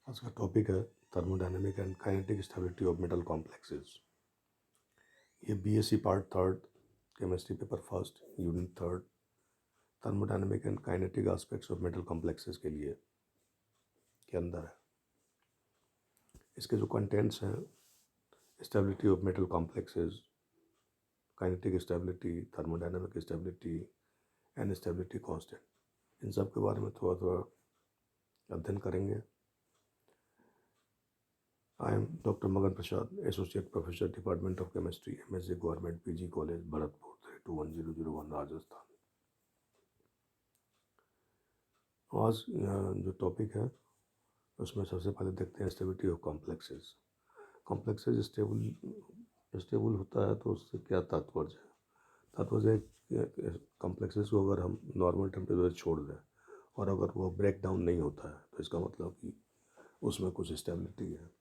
आज का टॉपिक है thermodynamic and kinetic stability of metal complexes. ये BSc part third chemistry paper first unit third thermodynamic and kinetic aspects of metal complexes के लिए के अंदर है। इसके जो कंटेंट्स हैं, stability of metal complexes, kinetic stability, thermodynamic stability and stability constant, इन सब के बारे में थोड़ा थोड़ा अध्ययन करेंगे। I am Dr. Magan Prasad, Associate Professor, Department of Chemistry, MSc Government PG College, Bharatpur 321001 Rajasthan. आज जो टॉपिक है उसमें सबसे पहले देखते हैं stability of complexes. Complexes stable होता है तो उससे क्या तात्पर्य है? तात्पर्य है कॉम्प्लेक्सेस को अगर हम नॉर्मल टेम्परेचर छोड़ दें और अगर वो ब्रेक डाउन नहीं होता है तो इसका मतलब कि उसमें कुछ स्टेबिलिटी है।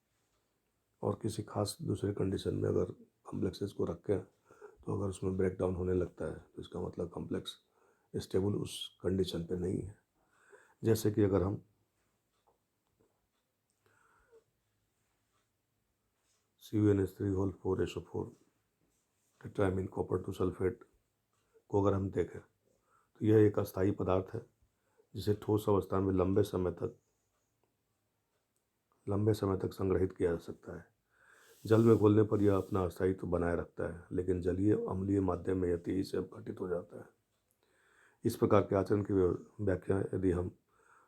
और किसी खास दूसरे कंडीशन में अगर कॉम्प्लेक्सेस को रखें तो अगर उसमें ब्रेक डाउन होने लगता है तो इसका मतलब कॉम्प्लेक्स स्टेबल उस कंडीशन पे नहीं है। जैसे कि अगर हम CuNH3 4SO4 tetrammine copper 2 sulphate को अगर हम देखें तो यह एक अस्थायी पदार्थ है जिसे ठोस अवस्था में लंबे समय तक संग्रहित किया जा सकता है। जल में घुलने पर यह अपना अस्थायित्व बनाए रखता है, लेकिन जलीय अम्लीय माध्यम में यह तेजी से अपघटित हो जाता है। इस प्रकार के आचरण की व्याख्या यदि हम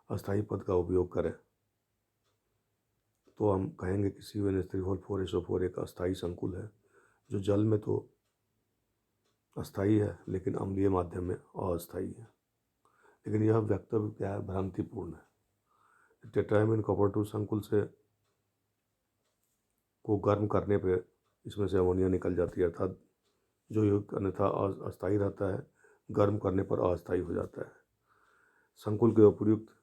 अस्थायी पद का उपयोग करें तो हम कहेंगे कि CuNH3 4SO4 एक अस्थायी संकुल है जो जल में तो अस्थायी है लेकिन अम्लीय माध्यम में अस्थायी है। लेकिन यह वक्तव्य क्या है? भ्रांतिपूर्ण है। टेट्रामीन कॉपर 2 संकुल से को गर्म करने पर इसमें से अमोनिया निकल जाती है, अर्थात जो युग अन्यथा अस्थायी रहता है गर्म करने पर अस्थायी हो जाता है। संकुल के उपयुक्त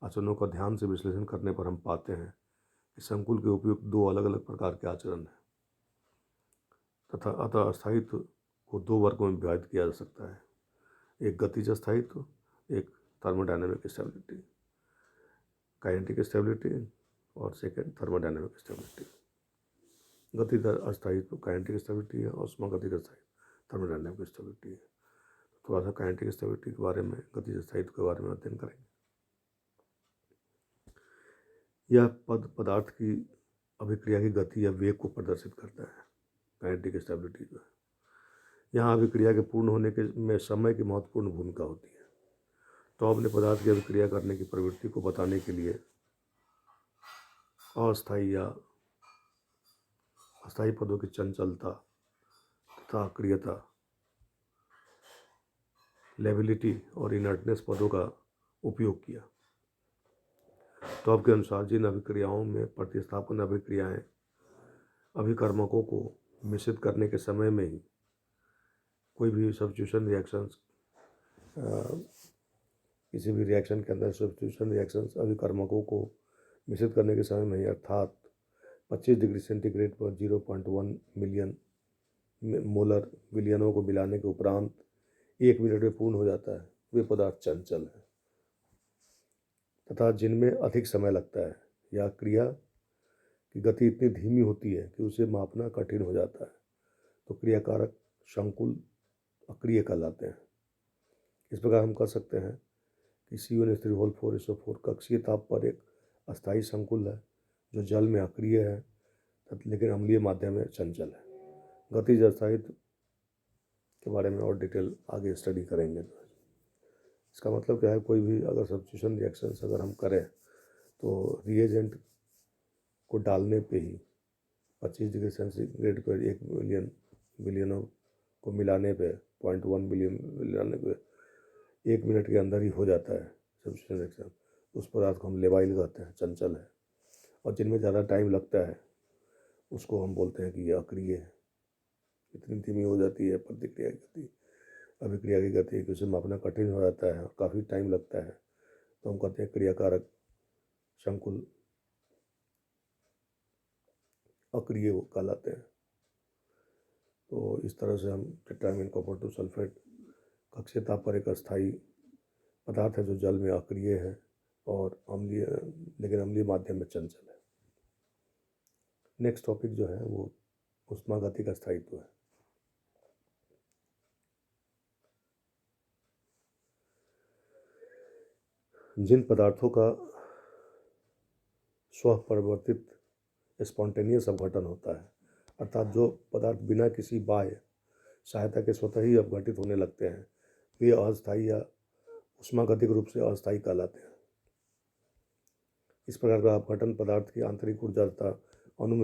आचरणों का ध्यान से विश्लेषण करने पर हम पाते हैं कि संकुल के उपयुक्त दो अलग अलग प्रकार के आचरण हैं तथा अतः अस्थायित्व को दो वर्गों में विभाजित किया जा सकता है, एक गतिज अस्थायित्व, एक थर्मोडायनेमिक स्टेबिलिटी, काइनेटिक स्टेबिलिटी और सेकेंड थर्मोडायनेमिक स्टेबिलिटी। गतिज अस्थायित्व काइनेटिक स्टेबिलिटी है और उष्मागतिज अस्थायित्व थर्मोडायनेमिक स्टेबिलिटी है। थोड़ा सा काइनेटिक स्टेबिलिटी के बारे में, गतिज अस्थायित्व के बारे में अध्ययन करेंगे। यह पद पदार्थ की अभिक्रिया की गति या वेग को प्रदर्शित करता है। काइनेटिक स्टेबिलिटी जो है, यहाँ अभिक्रिया के पूर्ण होने के में समय की महत्वपूर्ण भूमिका होती है। तो अपने पदार्थ की अभिक्रिया करने की प्रवृत्ति को बताने के लिए अस्थायी या अस्थायी पदों की चंचलता तथा अक्रियता, लेबिलिटी और इनर्टनेस पदों का उपयोग किया। तो आपके अनुसार जिन अभिक्रियाओं में प्रतिस्थापन अभिक्रियाएं अभिकर्मकों को मिश्रित करने के समय में ही कोई भी सब्स्टिट्यूशन रिएक्शंस, किसी भी रिएक्शन के अंदर सब्स्टिट्यूशन रिएक्शंस अभिकर्मकों को मिश्रित करने के समय में ही अर्थात 25 डिग्री सेंटीग्रेड पर 0.1 मिलियन मोलर विलियनों को मिलाने के उपरांत 1 मिनट में पूर्ण हो जाता है, वे पदार्थ चंचल है। तथा जिनमें अधिक समय लगता है या क्रिया की गति इतनी धीमी होती है कि उसे मापना कठिन हो जाता है, तो क्रियाकारक संकुल अक्रिय कहलाते हैं। इस प्रकार हम कह सकते हैं कि CuNH3 4SO4 कक्षीय ताप पर एक अस्थायी संकुल है जो जल में अक्रिय है लेकिन अम्लीय माध्यम में चंचल है। गतिज अस्थायित्व के बारे में और डिटेल आगे स्टडी करेंगे। इसका मतलब क्या है? कोई भी अगर सब्स्टिट्यूशन रिएक्शंस अगर हम करें तो रिएजेंट को डालने पे ही 25 डिग्री सेंटीग्रेड पर 1 मिलियन बिलियनों को मिलाने पे 0.1 बिलियन मिलाने पे 1 मिनट के अंदर ही हो जाता है सब्स्टिट्यूशन रिएक्शन। उस पदार्थ को हम लेबाइल कहते हैं, चंचल है। और जिनमें ज़्यादा टाइम लगता है उसको हम बोलते हैं कि ये अक्रिय है, इतनी धीमी हो जाती है प्रतिक्रिया की गति, अभिक्रिया की गति कि उसे मापना कठिन हो जाता है और काफ़ी टाइम लगता है, तो हम कहते हैं क्रियाकारक संकुल अक्रिय कहलाते हैं। तो इस तरह से हम टेट्रामीन कॉपर 2 सल्फेट कक्षीय ताप पर एक अस्थायी पदार्थ है जो जल में अक्रिय है और अम्लीय, लेकिन अम्लीय माध्यम में चंचल है। नेक्स्ट टॉपिक जो है वो ऊष्मागतिकी का स्थायित्व है। जिन पदार्थों का स्वपरिवर्तित स्पॉन्टेनियस अपघटन होता है, अर्थात जो पदार्थ बिना किसी बाह्य सहायता के स्वतः ही अपघटित होने लगते हैं, वे अस्थायी या ऊष्मागतिक रूप से अस्थायी कहलाते हैं। इस प्रकार का अपघटन पदार्थ की आंतरिक ऊर्जा तथा अणु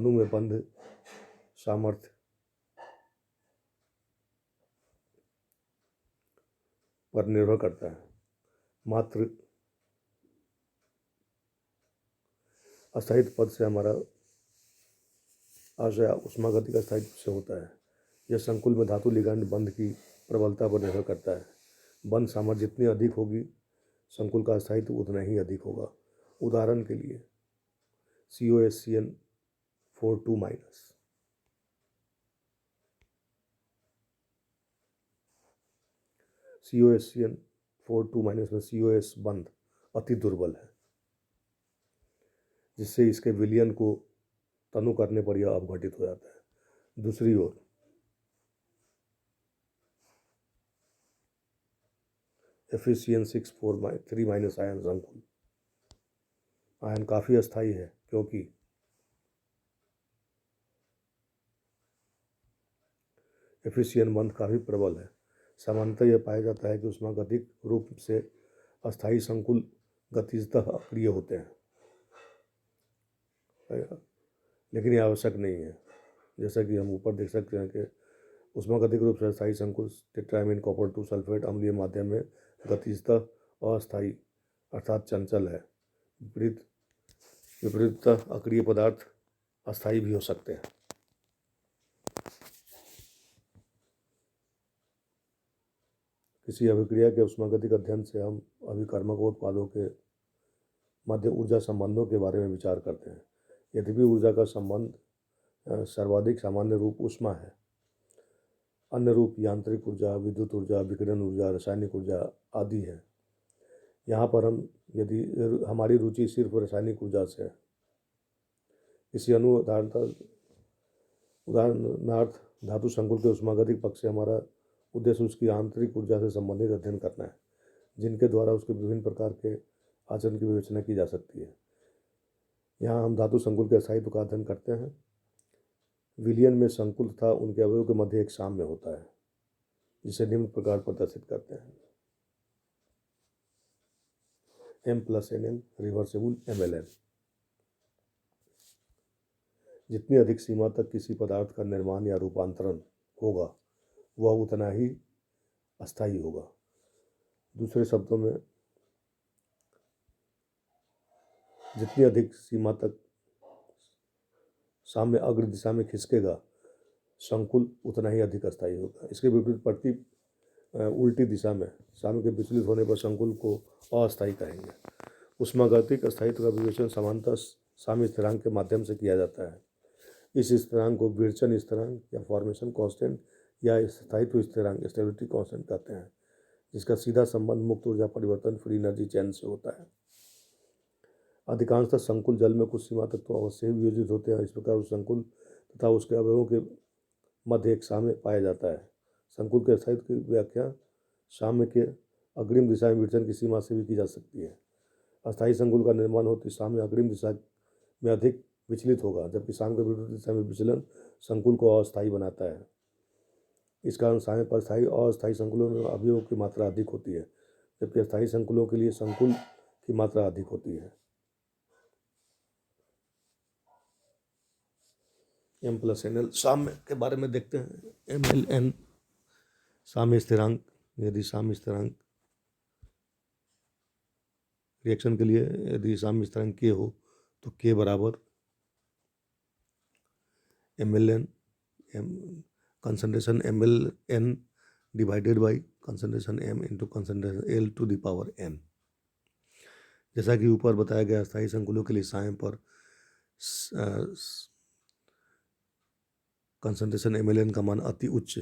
में बंध सामर्थ्य पर निर्भर करता है। मात्र अस्थायित्व पद से हमारा आशय ऊष्मागतिक स्थायित्व से होता है। यह संकुल में धातु लिगांड बंध की प्रबलता पर निर्भर करता है। बंध सामर्थ्य जितनी अधिक होगी, संकुल का स्थायित्व उतना ही अधिक होगा। उदाहरण के लिए COSCN42- में COS बंध अति दुर्बल है, जिससे इसके विलयन को तनु करने पर यह अपघटित हो जाता है। दूसरी ओर Fe643- आयन संकुल आयन काफ़ी अस्थायी है, क्योंकि एफिशियन बंध काफ़ी प्रबल है। सामान्यतः यह पाया जाता है कि ऊष्मागतिक रूप से अस्थायी संकुल गतिजतः अक्रिय होते हैं, लेकिन यह आवश्यक नहीं है। जैसा कि हम ऊपर देख सकते हैं कि ऊष्मागतिक रूप से अस्थायी संकुल टेट्रामीन कॉपर 2 सल्फेट अम्लीय माध्यम में गतिजतः अस्थायी अर्थात चंचल है। विपरीततः अक्रिय पदार्थ अस्थायी भी हो सकते हैं। किसी अभिक्रिया के ऊष्मागतिक अध्ययन से हम अभिकर्मक उत्पादों के मध्य ऊर्जा संबंधों के बारे में विचार करते हैं। यद्यपि ऊर्जा का संबंध सर्वाधिक सामान्य रूप ऊष्मा है, अन्य रूप यांत्रिक ऊर्जा, विद्युत ऊर्जा, विकिरण ऊर्जा, रासायनिक ऊर्जा आदि है। यहाँ पर यदि हमारी रुचि सिर्फ रासायनिक ऊर्जा से है, किसी उदाहरणार्थ धातु संकुल के ऊष्मागतिक पक्ष से हमारा उद्देश्य उसकी आंतरिक ऊर्जा से संबंधित अध्ययन करना है, जिनके द्वारा उसके विभिन्न प्रकार के आचरण की विवेचना की जा सकती है। यहाँ हम धातु संकुल के स्थायित्व का अध्ययन करते हैं। विलयन में संकुल तथा उनके अवयवों के मध्य एक साम्य होता है, जिसे निम्न प्रकार प्रदर्शित करते हैं। M+NN reversible MLN। जितनी अधिक सीमा तक किसी पदार्थ का निर्माण या रूपांतरण होगा, वह उतना ही अस्थायी होगा। दूसरे शब्दों में, जितनी अधिक सीमा तक साम्य अग्र दिशा में खिसकेगा, संकुल उतना ही अधिक अस्थायी होगा। इसके विपरीत उल्टी दिशा में साम्य के विचलित होने पर संकुल को अस्थायी कहेंगे। ऊष्मागतिक स्थायित्व का विवेचन सामान्यतः साम्य स्थिरांक के माध्यम से किया जाता है। इस स्थिरांक को विरचन स्थिरांक या फॉर्मेशन कांस्टेंट या स्थायित्व स्थिरांक स्टेबिलिटी कांस्टेंट कहते हैं, जिसका सीधा संबंध मुक्त ऊर्जा परिवर्तन फ्री एनर्जी चेन से होता है। अधिकांशतः संकुल जल में कुछ सीमा तक तो अवश्य ही वियोजित होते हैं। इस प्रकार उस संकुल तथा उसके अवयवों के मध्य एक साम्य पाया जाता है। संकुल के स्थायित्व की व्याख्या साम्य के अग्रिम दिशा में विचलन की सीमा से भी की जा सकती है। अस्थायी संकुल का निर्माण होते साम्य अग्रिम दिशा में अधिक विचलित होगा, जबकि साम्य के विपरीत दिशा में विचलन संकुल को अस्थायी बनाता है। इस कारण साम्य पर स्थायी और अस्थायी संकुलों में अवयवों की मात्रा अधिक होती है, जबकि अस्थायी संकुलों के लिए संकुल की मात्रा अधिक होती है। M+NL साम्य के बारे में देखते हैं। MLN साम्य स्थिरांक। यदि साम्य स्थिरांक रिएक्शन के लिए यदि साम्य स्थिरांक K हो तो K बराबर MLN concentration MLN divided by concentration M into concentration L to the power N। जैसा कि ऊपर बताया गया, स्थायी संकुलों के लिए साम्य पर कंसंट्रेशन MLN का मान अति उच्च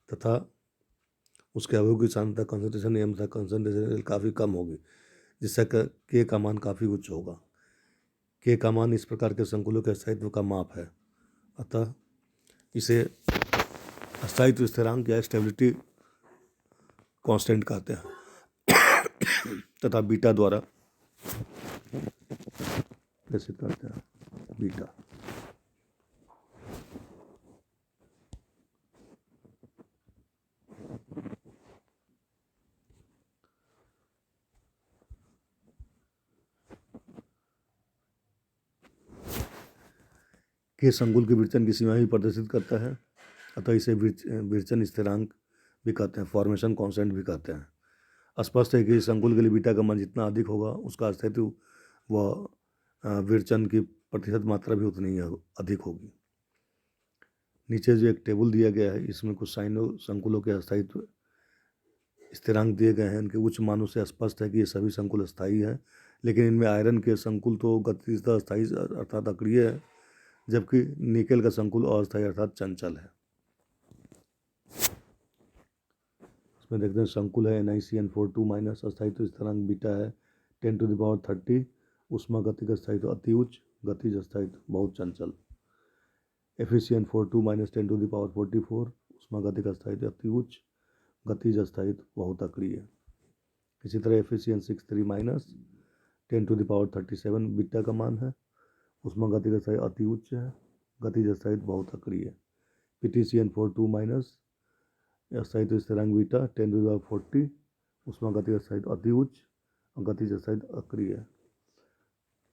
तथा उसके अवयव की सांद्रता कंसंट्रेशन एम था कंसंट्रेशन काफ़ी कम होगी, जिससे के का मान काफ़ी उच्च होगा। के का मान इस प्रकार के संकुलों के स्थायित्व का माप है, अतः इसे स्थायित्व स्थिरांक या स्टेबिलिटी कांस्टेंट कहते हैं तथा बीटा द्वारा प्रेषित करते हैं। बीटा के संकुल की विचलन की सीमा भी प्रदर्शित करता है, अतः इसे विचलन स्थिरांक भी कहते हैं, फॉर्मेशन कांस्टेंट भी कहते हैं। स्पष्ट है कि संकुल के लिए बीटा का मान जितना अधिक होगा उसका अस्तित्व व विचलन की प्रतिशत मात्रा भी उतनी ही अधिक होगी। नीचे जो एक टेबल दिया गया है, इसमें कुछ संकुलों के स्थायित्व स्थिरांक दिए गए हैं। इनके उच्च मानों से स्पष्ट है कि ये सभी संकुल स्थायी हैं, लेकिन इनमें आयरन के संकुल तो गतिशीलता स्थायी अर्थात अक्रिय है, जबकि निकेल का संकुल अस्थायी अर्थात चंचल है। इसमें देखते हैं संकुल है NiCN42 माइनस, स्थायित्व स्थिरांक बीटा है 10⁻30, ऊष्मागतिक स्थायित्व अति उच्च, गतिज स्थायित्व बहुत चंचल। FeCN42 माइनस 10⁻44, ऊष्मागतिक स्थायित्व अति उच्च, गतिज स्थायित्व बहुत अक्रिय। इसी तरह FeCN63 माइनस 10⁻37 बीटा का मान है, ऊष्मागतिक स्थायित्व अति उच्च है, गतिज स्थायित्व बहुत अक्रिय। PtCN42 माइनस स्थायित्व स्थिरांक बीटा 10⁻40, ऊष्मागतिक स्थायित्व अति उच्च और गतिज स्थायित्व अक्रिय।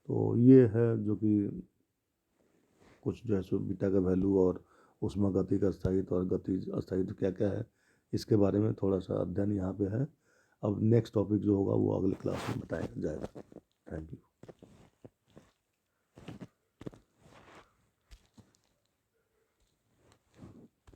तो ये है जो कि कुछ जो है सो बीटा का वैल्यू और ऊष्मागतिक स्थायित्व और गतिज स्थायित्व क्या क्या है, इसके बारे में थोड़ा सा अध्ययन यहाँ पे है। अब नेक्स्ट टॉपिक जो होगा वो अगले क्लास में बताया जाएगा।